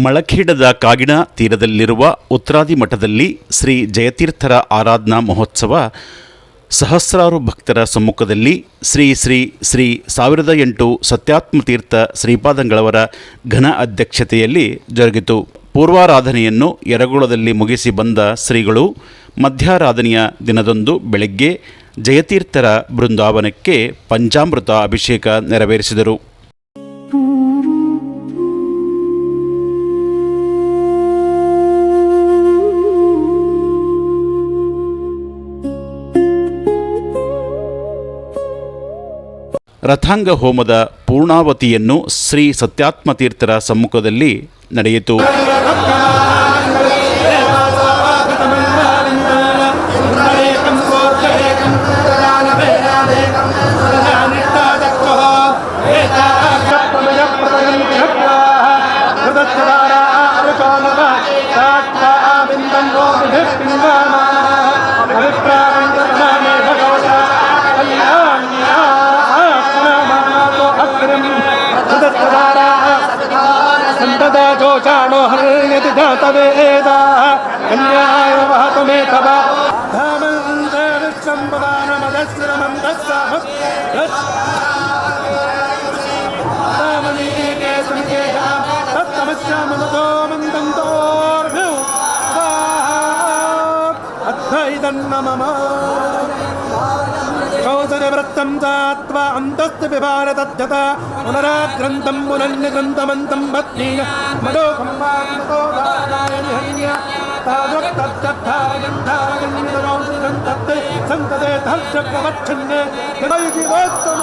ಮಳಖೇಡದ ಕಾಗಿಣ ತೀರದಲ್ಲಿರುವ ಉತ್ತರಾದಿ ಮಠದಲ್ಲಿ ಶ್ರೀ ಜಯತೀರ್ಥರ ಆರಾಧನಾ ಮಹೋತ್ಸವ ಸಹಸ್ರಾರು ಭಕ್ತರ ಸಮ್ಮುಖದಲ್ಲಿ ಶ್ರೀ ಶ್ರೀ ಶ್ರೀ 1008 ಸತ್ಯಾತ್ಮತೀರ್ಥ ಶ್ರೀಪಾದಂಗಳವರ ಘನ ಅಧ್ಯಕ್ಷತೆಯಲ್ಲಿ ಜರುಗಿತು. ಪೂರ್ವಾರಾಧನೆಯನ್ನು ಯರಗೋಳದಲ್ಲಿ ಮುಗಿಸಿ ಬಂದ ಶ್ರೀಗಳು ಮಧ್ಯಾರಾಧನೆಯ ದಿನದಂದು ಬೆಳಗ್ಗೆ ಜಯತೀರ್ಥರ ಬೃಂದಾವನಕ್ಕೆ ಪಂಚಾಮೃತ ಅಭಿಷೇಕ ನೆರವೇರಿಸಿದರು. ರಥಾಂಗ ಹೋಮದ ಪೂರ್ಣಾವತಿಯನ್ನು ಶ್ರೀ ಸತ್ಯಾತ್ಮತೀರ್ಥರ ಸಮ್ಮುಖದಲ್ಲಿ ನಡೆಯಿತು. ಕೌಸರವೃತ್ತಂ ಜಾತ್ವಾ ಅಂತಸ್ತು ವಿಭಾರತಜ್ಜತ ಪುನರಾಗ್ರಂಥಂ ಪುನನ್ಯಗ್ರಂಥಮಂತಂ ಭಕ್ತೀಯ ಮದೋಖಂ ವಾಗ್ಮತೋ ದಾರಾಯಣಿ ಹನ್ಯ ತಾದೃಕ್ತಜ್ಜತ್ತಾರಗಂಧಾರಗನ್ನಿರೌಸಿರಂ ತತ್ತೆ ಸಂತತೆ ತಹಶ್ಚಕ್ರವಚ್ಛನ್ನೆ ಜಗೈಜಿವೋತ್ತಮ.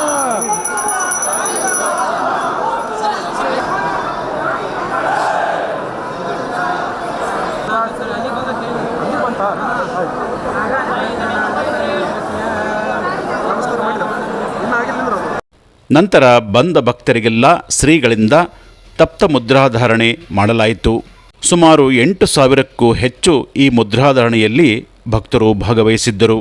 ನಂತರ ಬಂದ ಭಕ್ತರಿಗೆಲ್ಲ ಶ್ರೀಗಳಿಂದ ತಪ್ತ ಮುದ್ರಾಧಾರಣೆ ಮಾಡಲಾಯಿತು. ಸುಮಾರು 8,000ಕ್ಕೂ ಹೆಚ್ಚು ಈ ಮುದ್ರಾಧಾರಣೆಯಲ್ಲಿ ಭಕ್ತರು ಭಾಗವಹಿಸಿದ್ದರು.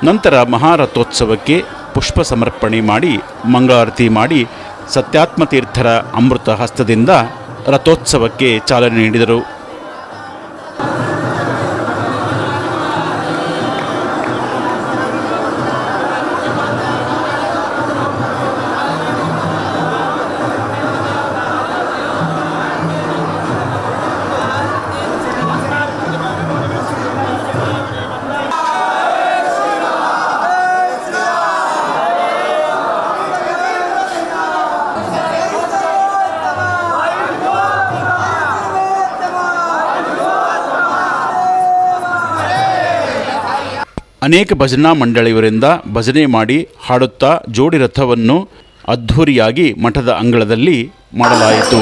ನಂತರ ಮಹಾರಥೋತ್ಸವಕ್ಕೆ ಪುಷ್ಪ ಸಮರ್ಪಣೆ ಮಾಡಿ ಮಂಗಳಾರತಿ ಮಾಡಿ ಸತ್ಯಾತ್ಮತೀರ್ಥರ ಅಮೃತ ಹಸ್ತದಿಂದ ರಥೋತ್ಸವಕ್ಕೆ ಚಾಲನೆ ನೀಡಿದರು. ಅನೇಕ ಭಜನಾ ಮಂಡಳಿಯವರಿಂದ ಭಜನೆ ಮಾಡಿ ಹಾಡುತ್ತಾ ಜೋಡಿ ರಥವನ್ನು ಅದ್ಧೂರಿಯಾಗಿ ಮಠದ ಅಂಗಳದಲ್ಲಿ ಮಾಡಲಾಯಿತು.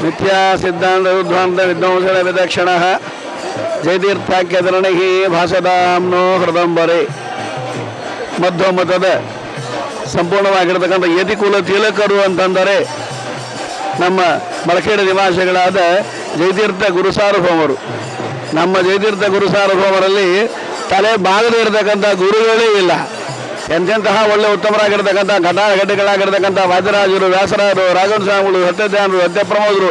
ಮಿಥ್ಯಾ ಸಿದ್ಧಾಂತ ವಿದ್ವಾಂತ ವಿದ್ವಾಂಸರ ವಿದಕ್ಷಣ ಜಯತೀರ್ಥಾಖ್ಯಧರಣಿ ಭಾಸದಾಂನೋ ಹೃದಂಬರೆ. ಮಧ್ವಮತದ ಸಂಪೂರ್ಣವಾಗಿರತಕ್ಕಂಥ ಯತಿಕುಲ ತಿಲಕರು ಅಂತಂದರೆ ನಮ್ಮ ಮಳಖೇಡ ನಿವಾಸಿಗಳಾದ ಜಯತೀರ್ಥ ಗುರುಸಾರ್ವಭೌಮರು. ನಮ್ಮ ಜಯತೀರ್ಥ ಗುರುಸಾರ್ವಭೌಮರಲ್ಲಿ ತಲೆ ಬಾಗದೇ ಇರತಕ್ಕಂಥ ಗುರುಗಳೇ ಇಲ್ಲ. ಎಂತೆಂತಹ ಒಳ್ಳೆ ಉತ್ತಮರಾಗಿರ್ತಕ್ಕಂಥ ಘಟಾಘಟಿಗಳಾಗಿರ್ತಕ್ಕಂಥ ವಾದ್ಯರಾಜರು, ವ್ಯಾಸರಾಜರು, ರಾಘವ ಸ್ವಾಮಿಗಳು, ಸತ್ಯಧ್ಯಾನರು, ಸತ್ಯಪ್ರಮೋದರು,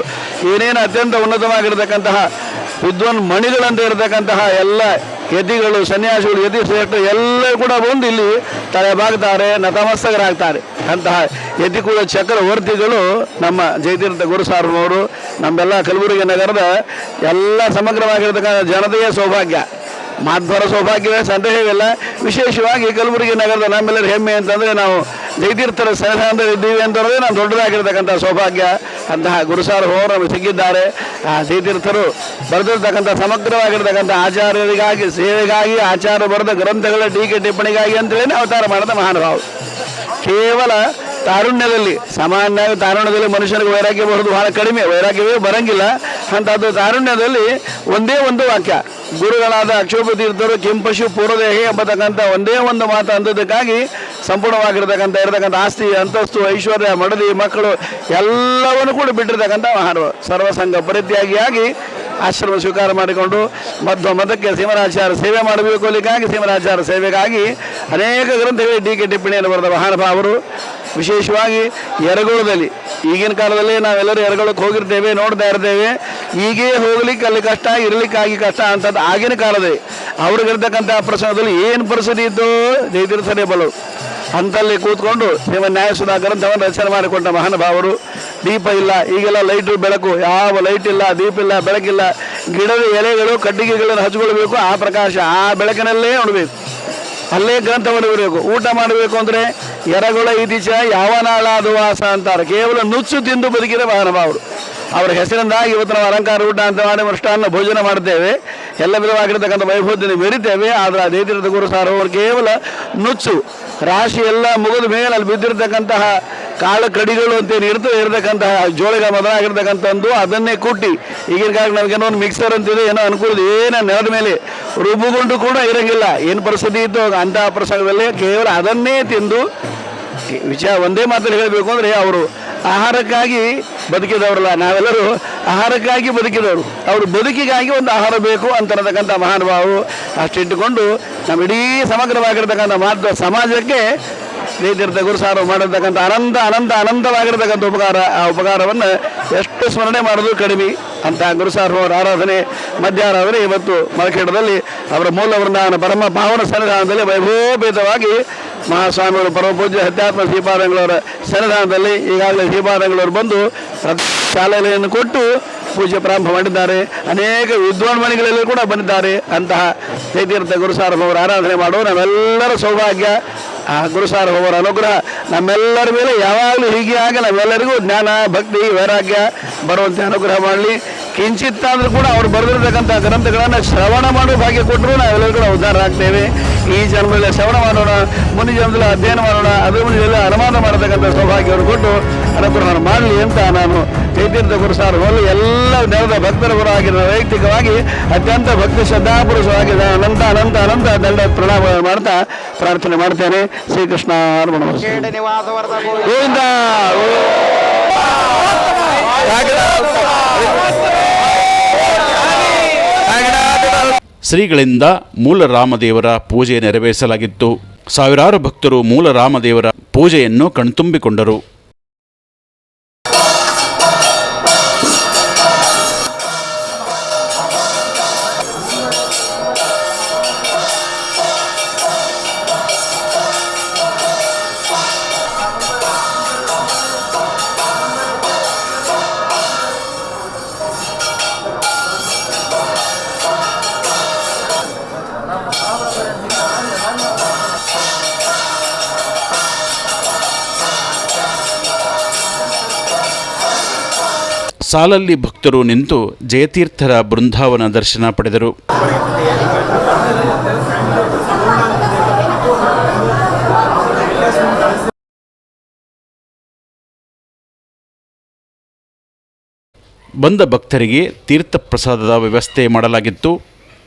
ಏನೇನು ಅತ್ಯಂತ ಉನ್ನತವಾಗಿರ್ತಕ್ಕಂತಹ ವಿದ್ವಾನ್ ಮಣಿಗಳಂತ ಇರತಕ್ಕಂತಹ ಎಲ್ಲ ಯತಿಗಳು, ಸನ್ಯಾಸಿಗಳು, ಯತಿ ಶ್ರೇಷ್ಠ ಎಲ್ಲರೂ ಕೂಡ ಬಂದು ಇಲ್ಲಿ ತಲೆ ಬಾಗ್ತಾರೆ, ನತಮಸ್ತಕರಾಗ್ತಾರೆ. ಅಂತಹ ಯತಿಕುಲ ಚಕ್ರವರ್ತಿಗಳು ನಮ್ಮ ಜಯತೀರ್ಥ ಗುರುಸಾರ್ವಭೌಮರು. ನಮ್ಮೆಲ್ಲ ಕಲಬುರಗಿ ನಗರದ ಎಲ್ಲ ಸಮಗ್ರವಾಗಿರ್ತಕ್ಕಂಥ ಜನತೆಯ ಸೌಭಾಗ್ಯ, ಮಾಧ್ವರ ಸೌಭಾಗ್ಯವೇ ಸಂದೇಹವಿಲ್ಲ. ವಿಶೇಷವಾಗಿ ಕಲಬುರಗಿ ನಗರದ ನಮ್ಮೆಲ್ಲರ ಹೆಮ್ಮೆ ಅಂತಂದರೆ ನಾವು ಜಯತೀರ್ಥರ ಸನ್ನಿಧಾನದಲ್ಲಿ ಇದ್ದೀವಿ ಅಂತಂದರೆ ನಾವು ದೊಡ್ಡದಾಗಿರ್ತಕ್ಕಂಥ ಸೌಭಾಗ್ಯ. ಅಂತಹ ಗುರುಸಾರ್ವಭೌಮರು ನಮಗೆ ಸಿಕ್ಕಿದ್ದಾರೆ. ಆ ಜಯತೀರ್ಥರು ಬರೆದಿರ್ತಕ್ಕಂಥ ಸಮಗ್ರವಾಗಿರ್ತಕ್ಕಂಥ ಆಚಾರ್ಯರಿಗಾಗಿ, ಸೇವೆಗಾಗಿ, ಆಚಾರ್ಯ ಬರೆದ ಗ್ರಂಥಗಳ ಟೀಕೆ ಟಿಪ್ಪಣಿಗಾಗಿ ಅಂತೇಳಿ ಅವತಾರ ಮಾಡಿದ ಮಹಾನುಭಾವರು. ಕೇವಲ ತಾರುಣ್ಯದಲ್ಲಿ, ಸಾಮಾನ್ಯವಾಗಿ ತಾರುಣ್ಯದಲ್ಲಿ ಮನುಷ್ಯನಿಗೆ ವೈರಾಗ್ಯ ಬರೋದು ಬಹಳ ಕಡಿಮೆ, ವೈರಾಗ್ಯವೇ ಬರಂಗಿಲ್ಲ. ಅಂಥದ್ದು ತಾರುಣ್ಯದಲ್ಲಿ ಒಂದೇ ಒಂದು ವಾಕ್ಯ, ಗುರುಗಳಾದ ಅಕ್ಷೋಭತೀರ್ಥರು ಕೆಂಪಶು ಪೂರ್ವದೇಹಿ ಎಂಬತಕ್ಕಂಥ ಒಂದೇ ಒಂದು ಮಾತು ಅಂದದಕ್ಕಾಗಿ ಸಂಪೂರ್ಣವಾಗಿರ್ತಕ್ಕಂಥ ಆಸ್ತಿ, ಅಂತಸ್ತು, ಐಶ್ವರ್ಯ, ಮಡದಿ, ಮಕ್ಕಳು ಎಲ್ಲವನ್ನು ಕೂಡ ಬಿಟ್ಟಿರ್ತಕ್ಕಂಥ ಮಹಾನುಭಾವ. ಸರ್ವಸಂಘ ಪರಿತ್ಯಾಗಿಯಾಗಿ ಆಶ್ರಮ ಸ್ವೀಕಾರ ಮಾಡಿಕೊಂಡು ಮಧ್ವ ಮತಕ್ಕೆ ಸೀಮರಾಚಾರ್ಯ ಸೇವೆ ಮಾಡಬೇಕು ಅಲ್ಲಿಗಾಗಿ ಸೀಮರಾಚಾರ್ಯ ಸೇವೆಗಾಗಿ ಅನೇಕ ಗ್ರಂಥಗಳಿಗೆ ಟೀಕೆ ಟಿಪ್ಪಣಿಯನ್ನು ಬರೆದ ಮಹಾನುಭಾವರು. ವಿಶೇಷವಾಗಿ ಯರಗೋಳದಲ್ಲಿ ಈಗಿನ ಕಾಲದಲ್ಲಿ ನಾವೆಲ್ಲರೂ ಯರಗೋಳಕ್ಕೆ ಹೋಗಿರ್ತೇವೆ, ನೋಡ್ತಾ ಇರ್ತೇವೆ. ಈಗೇ ಹೋಗ್ಲಿಕ್ಕೆ ಅಲ್ಲಿ ಕಷ್ಟ, ಇರಲಿಕ್ಕಾಗಿ ಕಷ್ಟ ಅಂತದ್ದು ಆಗಿನ ಕಾಲದಲ್ಲಿ. ಅವ್ರಿಗಿರ್ತಕ್ಕಂಥ ಪ್ರಸಂಗದಲ್ಲಿ ಏನು ಪರಿಸ್ಥಿತಿ ಇತ್ತು ಜಯತೀರ್ಥರೇ ಬಲು ಅಂತಲ್ಲಿ ಕೂತ್ಕೊಂಡು ಶ್ರೀಮನ್ ನ್ಯಾಯಸುಧಾ ಗ್ರಂಥವನ್ನು ರಚನೆ ಮಾಡಿಕೊಂಡ ಮಹಾನುಭಾವರು. ದೀಪ ಇಲ್ಲ, ಈಗೆಲ್ಲ ಲೈಟು ಬೆಳಕು, ಯಾವ ಲೈಟ್ ಇಲ್ಲ, ದೀಪ ಇಲ್ಲ, ಬೆಳಕಿಲ್ಲ. ಗಿಡದ ಎಲೆಗಳು, ಕಟ್ಟಿಗೆಗಳನ್ನು ಹಚ್ಕೊಳ್ಬೇಕು, ಆ ಪ್ರಕಾಶ, ಆ ಬೆಳಕಿನಲ್ಲೇ ನೋಡಬೇಕು, ಅಲ್ಲೇ ಗ್ರಂಥವನ್ನು ಬರಬೇಕು. ಊಟ ಮಾಡಬೇಕು ಅಂದರೆ ಎರಗೊಳ ಇತಿಚ ಯಾವನಾಳಾದು ವಾಸ ಅಂತಾರೆ. ಕೇವಲ ನುಚ್ಚು ತಿಂದು ಬದುಕಿದ ಮಹಾನುಭಾವರು. ಅವರ ಹೆಸರಿಂದಾಗಿ ಇವತ್ತು ನಾವು ಅಲಂಕಾರ ಊಟ ಅಂತ ಮಾಡಿ ಮೃಷ್ಟಾನ್ನ ಭೋಜನ ಮಾಡ್ತೇವೆ, ಎಲ್ಲ ವಿಧವಾಗಿರ್ತಕ್ಕಂಥ ವೈಭವದಿಂದ ಮೆರಿತೇವೆ. ಆದರೆ ಆ ಜಯತೀರ್ಥ ಗುರುಸಾರ್ವಭೌಮರು ಕೇವಲ ನುಚ್ಚು, ರಾಶಿ ಎಲ್ಲ ಮುಗಿದ ಮೇಲೆ ಅಲ್ಲಿ ಬಿದ್ದಿರ್ತಕ್ಕಂತಹ ಕಾಳು ಕಡಿಗಳು ಅಂತೇನು ಇರತಕ್ಕಂತಹ ಜೋಳಿಗೆ ಮೊದಲಾಗಿರ್ತಕ್ಕಂಥದ್ದು ಅದನ್ನೇ ಕುಟ್ಟಿ, ಈಗಿನ ಕಾಲ ನಮಗೇನೋ ಒಂದು ಮಿಕ್ಸರ್ ಅಂತಿದೆ, ಏನೋ ಅನುಕೂಲ, ಏನೋ ನೆಲದ ಮೇಲೆ ರುಬ್ಬುಗೊಂಡು ಕೂಡ ಇರೋಂಗಿಲ್ಲ. ಏನು ಪರಿಸ್ಥಿತಿ ಇತ್ತು ಅಂತಹ ಪ್ರಸಂಗದಲ್ಲಿ ಕೇವಲ ಅದನ್ನೇ ತಿಂದು ಒಂದೇ ಮಾತಲ್ಲಿ ಹೇಳಬೇಕು ಅಂದರೆ ಅವರು ಆಹಾರಕ್ಕಾಗಿ ಬದುಕಿದವರಲ್ಲ, ನಾವೆಲ್ಲರೂ ಆಹಾರಕ್ಕಾಗಿ ಬದುಕಿದವರು. ಅವರು ಬದುಕಿಗಾಗಿ ಒಂದು ಆಹಾರ ಬೇಕು ಅಂತಕ್ಕಂಥ ಮಹಾನುಭಾವರು. ಅಷ್ಟಿಟ್ಟುಕೊಂಡು ನಮ್ಮ ಇಡೀ ಸಮಗ್ರವಾಗಿರ್ತಕ್ಕಂಥ ಮಾಧ್ವ ಸಮಾಜಕ್ಕೆ ಜಯತೀರ್ಥ ಗುರುಸಾರ್ವಭೌಮರು ಮಾಡಿರ್ತಕ್ಕಂಥ ಅನಂತವಾಗಿರ್ತಕ್ಕಂಥ ಉಪಕಾರ, ಆ ಉಪಕಾರವನ್ನು ಎಷ್ಟು ಸ್ಮರಣೆ ಮಾಡೋದು ಕಡಿಮೆ. ಅಂತಹ ಗುರುಸಾರ್ವಭೌಮರ ಆರಾಧನೆ, ಮಧ್ಯಾರಾಧನೆ ಇವತ್ತು ಮಳಖೇಡದಲ್ಲಿ ಅವರ ಮೂಲ ವೃಂದಾವನ ಪರಮ ಪಾವನ ಸನ್ನಿಧಾನದಲ್ಲಿ ವೈಭವೋಪೇತವಾಗಿ ಮಹಾಸ್ವಾಮಿಗಳು ಪರಮಪೂಜ್ಯ ಅಧ್ಯಾತ್ಮ ಶ್ರೀಪಾದಂಗಳವರ ಸನ್ನಿಧಾನದಲ್ಲಿ ಈಗಾಗಲೇ ಶ್ರೀಪಾದಂಗಳವರು ಬಂದು ಶಾಲೆಯನ್ನು ಕೊಟ್ಟು ಪೂಜೆ ಪ್ರಾರಂಭ ಮಾಡಿದ್ದಾರೆ. ಅನೇಕ ವಿದ್ವಾನ್ ಮಣಿಗಳಲ್ಲಿ ಕೂಡ ಬಂದಿದ್ದಾರೆ. ಅಂತಹ ಜಯತೀರ್ಥ ಗುರುಸಾರ್ವಭೌಮರ ಆರಾಧನೆ ಮಾಡುವ ನಾವೆಲ್ಲರ ಸೌಭಾಗ್ಯ. ಆ ಗುರುಸಾರ್ವಭೌಮರ ಅನುಗ್ರಹ ನಮ್ಮೆಲ್ಲರ ಮೇಲೆ ಯಾವಾಗಲೂ ಹೀಗೆ ಆಗ ನಾವೆಲ್ಲರಿಗೂ ಜ್ಞಾನ, ಭಕ್ತಿ, ವೈರಾಗ್ಯ ಬರುವಂತೆ ಅನುಗ್ರಹ ಮಾಡಲಿ. ಕಿಂಚಿತ್ತಾದರೂ ಕೂಡ ಅವರು ಬರೆದಿರ್ತಕ್ಕಂಥ ಗ್ರಂಥಗಳನ್ನು ಶ್ರವಣ ಮಾಡುವ ಭಾಗ್ಯ ಕೊಟ್ಟರು ನಾವೆಲ್ಲರೂ ಕೂಡ ಉದ್ಧಾರ ಆಗ್ತೇವೆ. ಈ ಜನ್ಮದಲ್ಲಿ ಶ್ರವಣ ಮಾಡೋಣ, ಮುಂದಿನ ಜನ್ಮದಲ್ಲಿ ಅಧ್ಯಯನ ಮಾಡೋಣ, ಅದ್ರ ಮುಂದೆ ಅನುಮಾನ ಮಾಡತಕ್ಕಂಥ ಸೌಭಾಗ್ಯವನ್ನು ಕೊಟ್ಟು ಅನುಗ್ರಹ ಮಾಡಲಿ ಅಂತ ನಾನು ಜಯತೀರ್ಥ ಗುರುಸಾರ್ವಭೌಮರು ಎಲ್ಲ ನೆಲದ ಭಕ್ತರ ಪರವಾಗಿ ವೈಯಕ್ತಿಕವಾಗಿ ಅತ್ಯಂತ ಭಕ್ತಿ ಶ್ರದ್ಧಾಪುರುಷವಾಗಿ ಅನಂತ ದಂಡ ಪ್ರಣಾಮ ಮಾಡ್ತಾ ಪ್ರಾರ್ಥನೆ ಮಾಡ್ತೇನೆ. ಶ್ರೀಕೃಷ್ಣ ಅರ್ಪಣ. ಗೋವಿಂದ. ಶ್ರೀಗಳಿಂದ ಮೂಲ ರಾಮದೇವರ ಪೂಜೆ ನೆರವೇರಿಸಲಾಗಿತ್ತು. ಸಾವಿರಾರು ಭಕ್ತರು ಮೂಲ ರಾಮದೇವರ ಪೂಜೆಯನ್ನು ಕಣ್ತುಂಬಿಕೊಂಡರು. ಸಾಲಲ್ಲಿ ಭಕ್ತರು ನಿಂತು ಜಯತೀರ್ಥರ ಬೃಂದಾವನ ದರ್ಶನ ಪಡೆದರು. ಬಂದ ಭಕ್ತರಿಗೆ ತೀರ್ಥ ಪ್ರಸಾದದ ವ್ಯವಸ್ಥೆ ಮಾಡಲಾಗಿತ್ತು.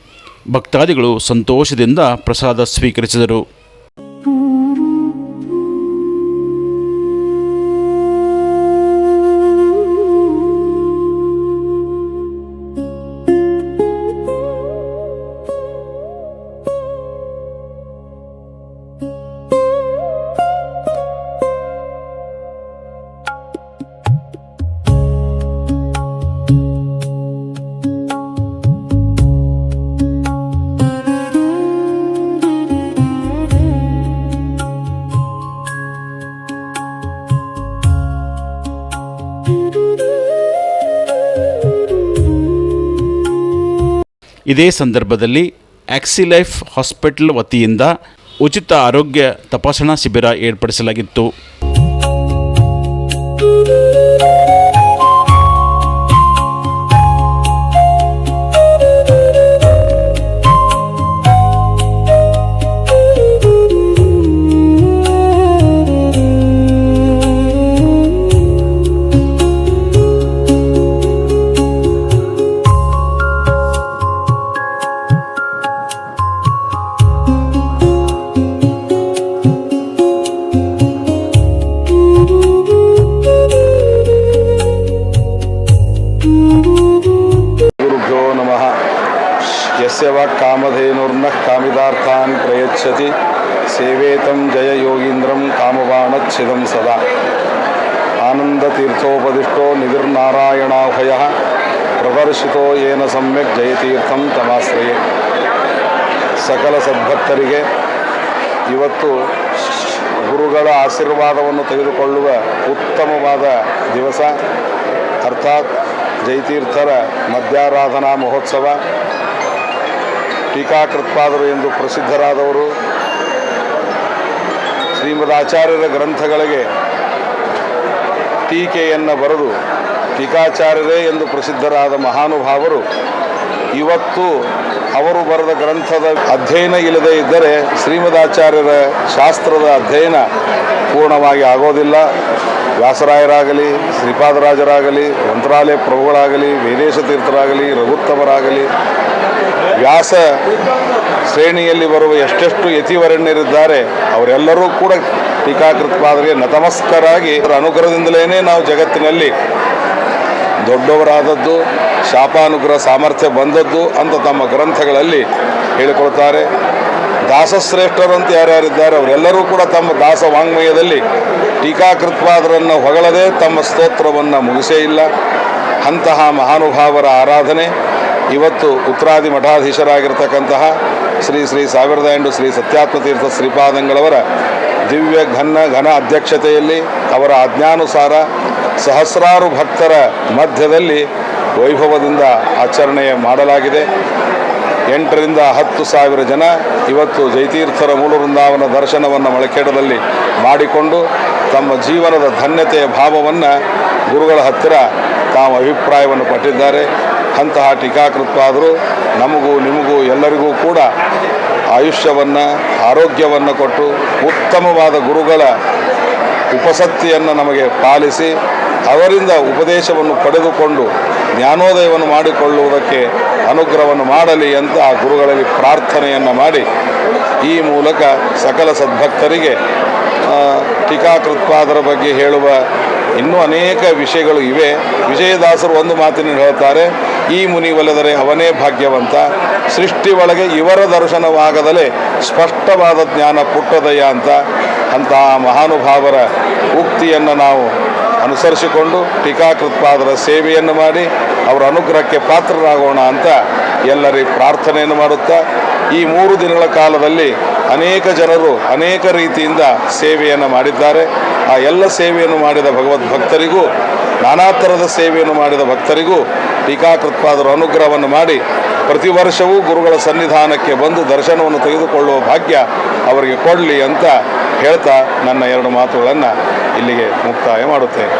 ಭಕ್ತಾದಿಗಳು ಸಂತೋಷದಿಂದ ಪ್ರಸಾದ ಸ್ವೀಕರಿಸಿದರು. ಇದೇ ಸಂದರ್ಭದಲ್ಲಿ ಆಕ್ಸಿಲೈಫ್ ಹಾಸ್ಪಿಟಲ್ ವತಿಯಿಂದ ಉಚಿತ ಆರೋಗ್ಯ ತಪಾಸಣಾ ಶಿಬಿರ ಏರ್ಪಡಿಸಲಾಗಿತ್ತು. ಗುರುಭ್ಯೋ ನಮಃ. ಯಸ್ಯ ವಾ ಕಾಮಧೇನುರ್ನಃ ಕಾಮಿದಾರ್ಥಾನ್ ಪ್ರಯಚ್ಛತಿ ಸೇವೇತಂ ಜಯ ಯೋಗೀಂದ್ರಂ ಕಾಮವಾಣಚ್ಛಿದಂ ಸದಾ. ಆನಂದತೀರ್ಥೋಪದಿಷ್ಟೋ ನಿಧಿರ್ನಾರಾಯಣಾಭಯಃ ಪ್ರದರ್ಶಿತೋ ಯೇನ ಸಮ್ಯಕ್ ಜಯತೀರ್ಥಂ ತಮಾಶ್ರಯೇ. ಸಕಲ ಸದ್ಭಕ್ತರಿಗೆ ಇವತ್ತು ಗುರುಗಳ ಆಶೀರ್ವಾದವನ್ನು ತೆಗೆದುಕೊಳ್ಳುವ ಉತ್ತಮವಾದ ದಿವಸ, ಅರ್ಥಾತ್ ಜಯತೀರ್ಥರ ಮಧ್ಯಾರಾಧನಾ ಮಹೋತ್ಸವ. ಟೀಕಾಕೃತ್ಪಾದರು ಎಂದು ಪ್ರಸಿದ್ಧರಾದವರು, ಶ್ರೀಮದ್ ಆಚಾರ್ಯರ ಗ್ರಂಥಗಳಿಗೆ ಟೀಕೆಯನ್ನು ಬರೆದು ಟೀಕಾಚಾರ್ಯರೇ ಎಂದು ಪ್ರಸಿದ್ಧರಾದ ಮಹಾನುಭಾವರು ಇವತ್ತು ಅವರು ಬರೆದ ಗ್ರಂಥದ ಅಧ್ಯಯನ ಇಲ್ಲದೇ ಇದ್ದರೆ ಶ್ರೀಮದಾಚಾರ್ಯರ ಶಾಸ್ತ್ರದ ಅಧ್ಯಯನ ಪೂರ್ಣವಾಗಿ ಆಗೋದಿಲ್ಲ. ವ್ಯಾಸರಾಯರಾಗಲಿ, ಶ್ರೀಪಾದರಾಜರಾಗಲಿ, ಮಂತ್ರಾಲಯ ಪ್ರಭುಗಳಾಗಲಿ, ವೇದೇಶ ತೀರ್ಥರಾಗಲಿ, ರಘುತ್ತಮರಾಗಲಿ, ವ್ಯಾಸ ಶ್ರೇಣಿಯಲ್ಲಿ ಬರುವ ಎಷ್ಟೆಷ್ಟು ಯತಿವರಣ್ಯರಿದ್ದಾರೆ ಅವರೆಲ್ಲರೂ ಕೂಡ ಟೀಕಾಕೃತ್ಪಾದರಿಗೆ ನತಮಸ್ಕರಾಗಿ ಅವರ ಅನುಗ್ರಹದಿಂದಲೇ ನಾವು ಜಗತ್ತಿನಲ್ಲಿ ದೊಡ್ಡವರಾದದ್ದು, ಶಾಪಾನುಗ್ರಹ ಸಾಮರ್ಥ್ಯ ಬಂದದ್ದು ಅಂತ ತಮ್ಮ ಗ್ರಂಥಗಳಲ್ಲಿ ಹೇಳಿಕೊಳ್ತಾರೆ. ದಾಸಶ್ರೇಷ್ಠರು ಅಂತ ಯಾರ್ಯಾರಿದ್ದಾರೆ ಅವರೆಲ್ಲರೂ ಕೂಡ ತಮ್ಮ ದಾಸ ವಾಂಗ್ಮಯದಲ್ಲಿ ಟೀಕಾಕೃತ್ಪಾದರನ್ನು ಹೊಗಳದೆ ತಮ್ಮ ಸ್ತೋತ್ರವನ್ನು ಮುಗಿಸೇ ಇಲ್ಲ. ಅಂತಹ ಮಹಾನುಭಾವರ ಆರಾಧನೆ ಇವತ್ತು ಉತ್ತರಾದಿ ಮಠಾಧೀಶರಾಗಿರ್ತಕ್ಕಂತಹ ಶ್ರೀ ಶ್ರೀ 1008 ಶ್ರೀ ಸತ್ಯಾತ್ಮತೀರ್ಥ ಶ್ರೀಪಾದಂಗಳವರ ದಿವ್ಯ ಘನ ಅಧ್ಯಕ್ಷತೆಯಲ್ಲಿ ಅವರ ಆಜ್ಞಾನುಸಾರ ಸಹಸ್ರಾರು ಭಕ್ತರ ಮಧ್ಯದಲ್ಲಿ ವೈಭವದಿಂದ ಆಚರಣೆ ಮಾಡಲಾಗಿದೆ. 8 ರಿಂದ 10,000 ಜನ ಇವತ್ತು ಜಯತೀರ್ಥರ ಮೂಲ ವೃಂದಾವನ ದರ್ಶನವನ್ನು ಮಳಖೇಡದಲ್ಲಿ ಮಾಡಿಕೊಂಡು ತಮ್ಮ ಜೀವನದ ಧನ್ಯತೆಯ ಭಾವವನ್ನು ಗುರುಗಳ ಹತ್ತಿರ ತಾವು ಅಭಿಪ್ರಾಯವನ್ನು ಪಟ್ಟಿದ್ದಾರೆ. ಅಂತಹ ಟೀಕಾಕೃತ್ಪಾದರು ನಮಗೂ ನಿಮಗೂ ಎಲ್ಲರಿಗೂ ಕೂಡ ಆಯುಷ್ಯವನ್ನು, ಆರೋಗ್ಯವನ್ನು ಕೊಟ್ಟು ಉತ್ತಮವಾದ ಗುರುಗಳ ಉಪಸಕ್ತಿಯನ್ನು ನಮಗೆ ಪಾಲಿಸಿ ಅವರಿಂದ ಉಪದೇಶವನ್ನು ಪಡೆದುಕೊಂಡು ಜ್ಞಾನೋದಯವನ್ನು ಮಾಡಿಕೊಳ್ಳುವುದಕ್ಕೆ ಅನುಗ್ರಹವನ್ನು ಮಾಡಲಿ ಅಂತ ಆ ಗುರುಗಳಲ್ಲಿ ಪ್ರಾರ್ಥನೆಯನ್ನು ಮಾಡಿ ಈ ಮೂಲಕ ಸಕಲ ಸದ್ಭಕ್ತರಿಗೆ ಟೀಕಾಕೃತ್ಪಾದರ ಬಗ್ಗೆ ಹೇಳುವ ಇನ್ನೂ ಅನೇಕ ವಿಷಯಗಳು ಇವೆ. ವಿಜಯದಾಸರು ಒಂದು ಮಾತಿನಲ್ಲಿ ಹೇಳ್ತಾರೆ, ಈ ಮುನಿ ಒಲೆದರೆ ಅವನೇ ಭಾಗ್ಯವಂತ, ಸೃಷ್ಟಿ ಒಳಗೆ ಇವರ ದರ್ಶನವಾಗದಲೇ ಸ್ಪಷ್ಟವಾದ ಜ್ಞಾನ ಪುಟ್ಟದಯ್ಯ ಅಂತ. ಅಂತಹ ಮಹಾನುಭಾವರ ಉಕ್ತಿಯನ್ನು ನಾವು ಅನುಸರಿಸಿಕೊಂಡು ಟೀಕಾಕೃತ್ಪಾದರ ಸೇವೆಯನ್ನು ಮಾಡಿ ಅವರ ಅನುಗ್ರಹಕ್ಕೆ ಪಾತ್ರರಾಗೋಣ ಅಂತ ಎಲ್ಲರಿಗೆ ಪ್ರಾರ್ಥನೆಯನ್ನು ಮಾಡುತ್ತಾ, ಈ 3 ದಿನಗಳ ಕಾಲದಲ್ಲಿ ಅನೇಕ ಜನರು ಅನೇಕ ರೀತಿಯಿಂದ ಸೇವೆಯನ್ನು ಮಾಡಿದ್ದಾರೆ. ಆ ಎಲ್ಲ ಸೇವೆಯನ್ನು ಮಾಡಿದ ಭಗವದ್ಭಕ್ತರಿಗೂ, ನಾನಾ ಥರದ ಸೇವೆಯನ್ನು ಮಾಡಿದ ಭಕ್ತರಿಗೂ ಟೀಕಾಕೃತ್ಪಾದರ ಅನುಗ್ರಹವನ್ನು ಮಾಡಿ ಪ್ರತಿ ವರ್ಷವೂ ಗುರುಗಳ ಸನ್ನಿಧಾನಕ್ಕೆ ಬಂದು ದರ್ಶನವನ್ನು ತೆಗೆದುಕೊಳ್ಳುವ ಭಾಗ್ಯ ಅವರಿಗೆ ಕೊಡಲಿ ಅಂತ ಹೇಳ್ತಾ ನನ್ನ 2 ಮಾತುಗಳನ್ನು ಇಲ್ಲಿಗೆ ಮುಕ್ತಾಯ ಮಾಡುತ್ತೇನೆ.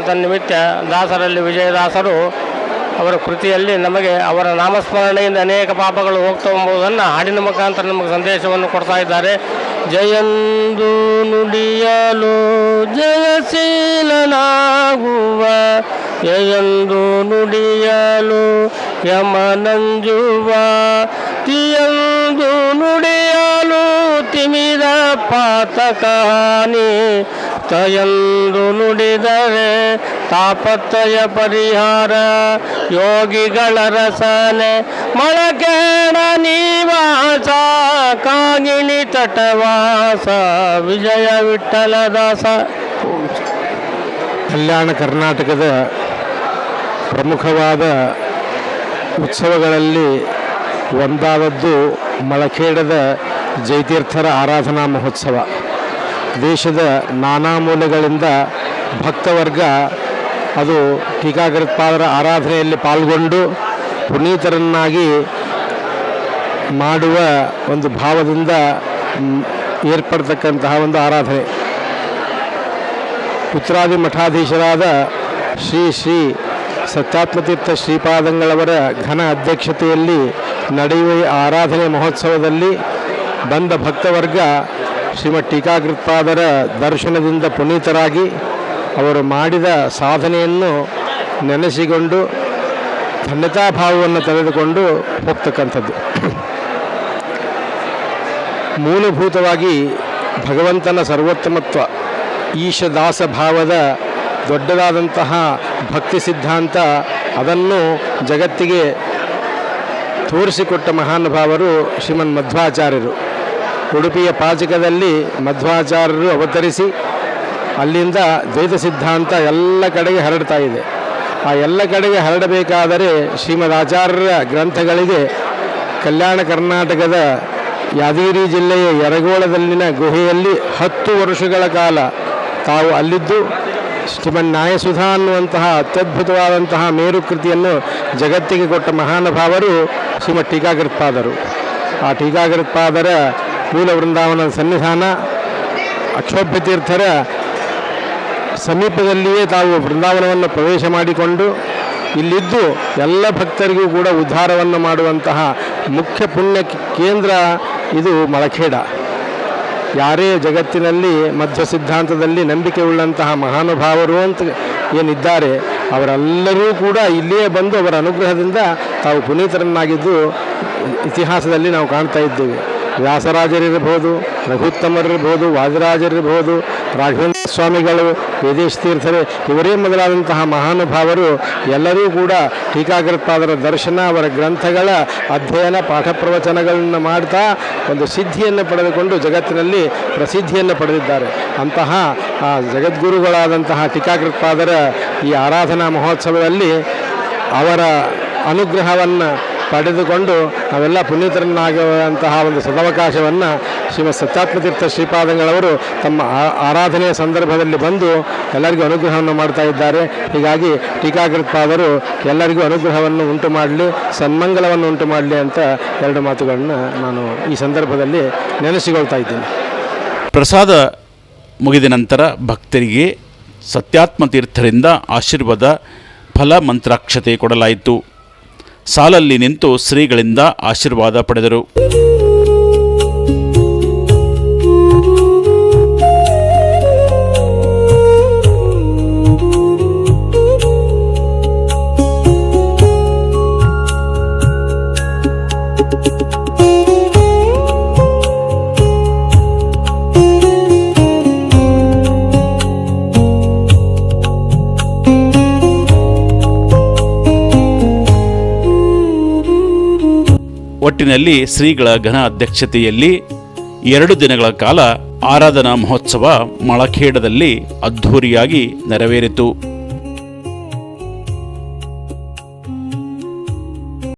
ತನ್ನಿಮಿತ್ತ ದಾಸರಲ್ಲಿ ವಿಜಯದಾಸರು ಅವರ ಕೃತಿಯಲ್ಲಿ ನಮಗೆ ಅವರ ನಾಮಸ್ಮರಣೆಯಿಂದ ಅನೇಕ ಪಾಪಗಳು ಹೋಗ್ತಾ ಎಂಬುದನ್ನು ಹಾಡಿನ ಮುಖಾಂತರ ನಮಗೆ ಸಂದೇಶವನ್ನು ಕೊಡ್ತಾ ಇದ್ದಾರೆ. ಜಯಂದು ನುಡಿಯಲು ಜಯಶೀಲನಾಗುವ, ಜಯಂದು ಯಮನಂಜುವ ತಿಯಂದು ನುಡಿಯಲು ತಿಮಿರ ಪಾತಕಹಾನಿ ತಯಂದು ನುಡಿದರೆ ತಾಪತ್ರಯ ಪರಿಹಾರ ಯೋಗಿಗಳ ರಸನೆ ಮಳಕೇಣ ನಿವಾಸ ಕಾಗಿಣಿ ತಟವಾಸ ವಿಜಯ ವಿಠಲದಾಸ. ಕಲ್ಯಾಣ ಕರ್ನಾಟಕದ ಪ್ರಮುಖವಾದ ಉತ್ಸವಗಳಲ್ಲಿ ಒಂದಾದದ್ದು ಮಳಖೇಡದ ಜಯತೀರ್ಥರ ಆರಾಧನಾ ಮಹೋತ್ಸವ. ದೇಶದ ನಾನಾ ಮೂಲೆಗಳಿಂದ ಭಕ್ತವರ್ಗ ಅದು ಟೀಕಾಕೃತ್ಪಾದರ ಆರಾಧನೆಯಲ್ಲಿ ಪಾಲ್ಗೊಂಡು ಪುನೀತರನ್ನಾಗಿ ಮಾಡುವ ಒಂದು ಭಾವದಿಂದ ಏರ್ಪಡ್ತಕ್ಕಂತಹ ಒಂದು ಆರಾಧನೆ. ಉತ್ತರಾದಿ ಮಠಾಧೀಶರಾದ ಶ್ರೀ ಶ್ರೀ ಸತ್ಯಾತ್ಮತೀರ್ಥ ಶ್ರೀಪಾದಂಗಳವರ ಘನ ಅಧ್ಯಕ್ಷತೆಯಲ್ಲಿ ನಡೆಯುವ ಆರಾಧನೆ ಮಹೋತ್ಸವದಲ್ಲಿ ಬಂದ ಭಕ್ತವರ್ಗ ಶ್ರೀಮದ್ ಟೀಕಾಕೃತ್ಪಾದರ ದರ್ಶನದಿಂದ ಪುನೀತರಾಗಿ ಅವರು ಮಾಡಿದ ಸಾಧನೆಯನ್ನು ನೆನೆಸಿಕೊಂಡು ಧನ್ಯತಾಭಾವವನ್ನು ತೆಗೆದುಕೊಂಡು ಹೋಗ್ತಕ್ಕಂಥದ್ದು. ಮೂಲಭೂತವಾಗಿ ಭಗವಂತನ ಸರ್ವೋತ್ತಮತ್ವ, ಈಶದಾಸ ಭಾವದ ದೊಡ್ಡದಾದಂತಹ ಭಕ್ತಿ ಸಿದ್ಧಾಂತ, ಅದನ್ನು ಜಗತ್ತಿಗೆ ತೋರಿಸಿಕೊಟ್ಟ ಮಹಾನುಭಾವರು ಶ್ರೀಮನ್ ಮಧ್ವಾಚಾರ್ಯರು. ಉಡುಪಿಯ ಪಾಚಕದಲ್ಲಿ ಮಧ್ವಾಚಾರ್ಯರು ಅವತರಿಸಿ ಅಲ್ಲಿಂದ ದ್ವೈತ ಸಿದ್ಧಾಂತ ಎಲ್ಲ ಕಡೆಗೆ ಹರಡ್ತಾ ಇದೆ. ಆ ಎಲ್ಲ ಕಡೆಗೆ ಹರಡಬೇಕಾದರೆ ಶ್ರೀಮದ್ ಆಚಾರ್ಯರ ಗ್ರಂಥಗಳಿಗೆ ಕಲ್ಯಾಣ ಕರ್ನಾಟಕದ ಯಾದಗಿರಿ ಜಿಲ್ಲೆಯ ಯರಗೋಳದಲ್ಲಿನ ಗುಹೆಯಲ್ಲಿ 10 ವರ್ಷಗಳ ಕಾಲ ತಾವು ಅಲ್ಲಿದ್ದು ಶ್ರೀಮನ್ ನ್ಯಾಯಸುಧಾ ಅನ್ನುವಂತಹ ಅತ್ಯದ್ಭುತವಾದಂತಹ ಮೇರುಕೃತಿಯನ್ನು ಜಗತ್ತಿಗೆ ಕೊಟ್ಟ ಮಹಾನುಭಾವರು ಶ್ರೀಮದ್ ಟೀಕಾಕೃತ್ಪಾದರು. ಆ ಟೀಕಾಕೃತ್ಪಾದರ ಮೂಲ ವೃಂದಾವನದ ಸನ್ನಿಧಾನ ಅಕ್ಷೋಭ್ಯ ತೀರ್ಥರ ಸಮೀಪದಲ್ಲಿಯೇ ತಾವು ವೃಂದಾವನವನ್ನು ಪ್ರವೇಶ ಮಾಡಿಕೊಂಡು ಇಲ್ಲಿದ್ದು ಎಲ್ಲ ಭಕ್ತರಿಗೂ ಕೂಡ ಉದ್ಧಾರವನ್ನು ಮಾಡುವಂತಹ ಮುಖ್ಯ ಪುಣ್ಯ ಕೇಂದ್ರ ಇದು ಮಳಖೇಡ. ಯಾರೇ ಜಗತ್ತಿನಲ್ಲಿ ಮಧ್ವ ಸಿದ್ಧಾಂತದಲ್ಲಿ ನಂಬಿಕೆ ಉಳ್ಳಂತಹ ಮಹಾನುಭಾವರು ಅಂತ ಏನಿದ್ದಾರೆ ಅವರೆಲ್ಲರೂ ಕೂಡ ಇಲ್ಲಿಯೇ ಬಂದು ಅವರ ಅನುಗ್ರಹದಿಂದ ತಾವು ಪುನೀತರನ್ನಾಗಿದ್ದು ಇತಿಹಾಸದಲ್ಲಿ ನಾವು ಕಾಣ್ತಾ ಇದ್ದೇವೆ. ವ್ಯಾಸರಾಜರಿರಬಹುದು, ರಘುತ್ತಮರಿರ್ಬೋದು, ವಾದಿರಾಜರಿರ್ಬೋದು, ರಾಘವೇಂದ್ರ ಸ್ವಾಮಿಗಳು, ವೇದೇಶ ತೀರ್ಥರೇ, ಇವರೇ ಮೊದಲಾದಂತಹ ಮಹಾನುಭಾವರು ಎಲ್ಲರೂ ಕೂಡ ಟೀಕಾಕೃತ್ಪಾದರ ದರ್ಶನ, ಅವರ ಗ್ರಂಥಗಳ ಅಧ್ಯಯನ, ಪಾಠ ಪ್ರವಚನಗಳನ್ನು ಮಾಡ್ತಾ ಒಂದು ಸಿದ್ಧಿಯನ್ನು ಪಡೆದುಕೊಂಡು ಜಗತ್ತಿನಲ್ಲಿ ಪ್ರಸಿದ್ಧಿಯನ್ನು ಪಡೆದಿದ್ದಾರೆ. ಅಂತಹ ಜಗದ್ಗುರುಗಳಾದಂತಹ ಟೀಕಾಕೃತ್ಪಾದರ ಈ ಆರಾಧನಾ ಮಹೋತ್ಸವದಲ್ಲಿ ಅವರ ಅನುಗ್ರಹವನ್ನು ಪಡೆದುಕೊಂಡು ನಾವೆಲ್ಲ ಪುನೀತರನ್ನಾಗುವಂತಹ ಒಂದು ಸದವಕಾಶವನ್ನು ಶ್ರೀಮದ್ ಸತ್ಯಾತ್ಮತೀರ್ಥ ಶ್ರೀಪಾದಂಗಳವರು ತಮ್ಮ ಆರಾಧನೆಯ ಸಂದರ್ಭದಲ್ಲಿ ಬಂದು ಎಲ್ಲರಿಗೂ ಅನುಗ್ರಹವನ್ನು ಮಾಡ್ತಾ ಇದ್ದಾರೆ. ಹೀಗಾಗಿ ಟೀಕಾಕೃತ್ಪಾದರು ಎಲ್ಲರಿಗೂ ಅನುಗ್ರಹವನ್ನು ಉಂಟು ಮಾಡಲಿ, ಸನ್ಮಂಗಲವನ್ನು ಉಂಟು ಮಾಡಲಿ ಅಂತ 2 ಮಾತುಗಳನ್ನು ನಾನು ಈ ಸಂದರ್ಭದಲ್ಲಿ ನೆನೆಸಿಕೊಳ್ತಾ ಇದ್ದೀನಿ. ಪ್ರಸಾದ ಮುಗಿದ ನಂತರ ಭಕ್ತರಿಗೆ ಸತ್ಯಾತ್ಮತೀರ್ಥರಿಂದ ಆಶೀರ್ವಾದ ಫಲ ಮಂತ್ರಾಕ್ಷತೆ ಕೊಡಲಾಯಿತು. ಸಾಲಲ್ಲಿ ನಿಂತು ಶ್ರೀಗಳಿಂದ ಆಶೀರ್ವಾದ ಪಡೆದರು. ಒಟ್ಟಿನಲ್ಲಿ ಶ್ರೀಗಳ ಘನ ಅಧ್ಯಕ್ಷತೆಯಲ್ಲಿ 2 ದಿನಗಳ ಕಾಲ ಆರಾಧನಾ ಮಹೋತ್ಸವ ಮಳಖೇಡದಲ್ಲಿ ಅದ್ಧೂರಿಯಾಗಿ ನೆರವೇರಿತು.